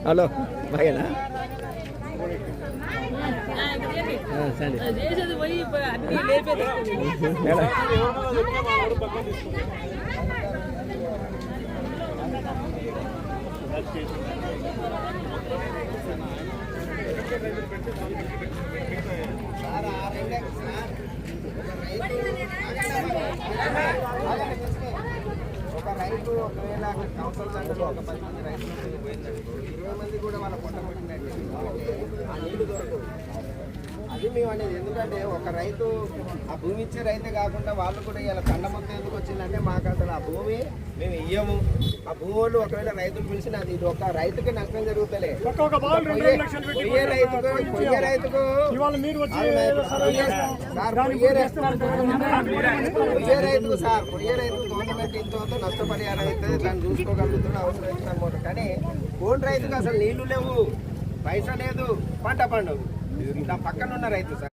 Hello బాగేనా సరే ఒక రైతు ఒకవేళ కౌన్సిల్ సెంటర్లో ఒక 10 మంది రైతులు పోయిందండి, 20 మంది కూడా వాళ్ళ పొట్ట పెట్టినట్టు ఆ నీళ్లు దొరకవు. అది మేము అనేది ఎందుకంటే ఒక రైతు ఆ భూమి ఇచ్చే రైతే కాకుండా వాళ్ళు కూడా ఇలా తండ మొత్తం ఎందుకు వచ్చిందంటే మాకు అసలు ఆ భూమి మేము ఇయ్యము. ఆ భూమి వాళ్ళు ఒకవేళ రైతులు పిలిచిన అది ఇది ఒక రైతుకి నష్టం జరుగుతలే. పొయ్యే రైతుకు గవర్నమెంట్ ఇంతో నష్టపరిహారం అవుతుంది, దాన్ని చూసుకోగలుగుతున్న అవసరం అవుతుంది. కానీ కోన్ రైతుకు అసలు నీళ్లు లేవు, పైసా లేదు, పంట పండవు. నా పక్కన ఉన్న రైతు సార్.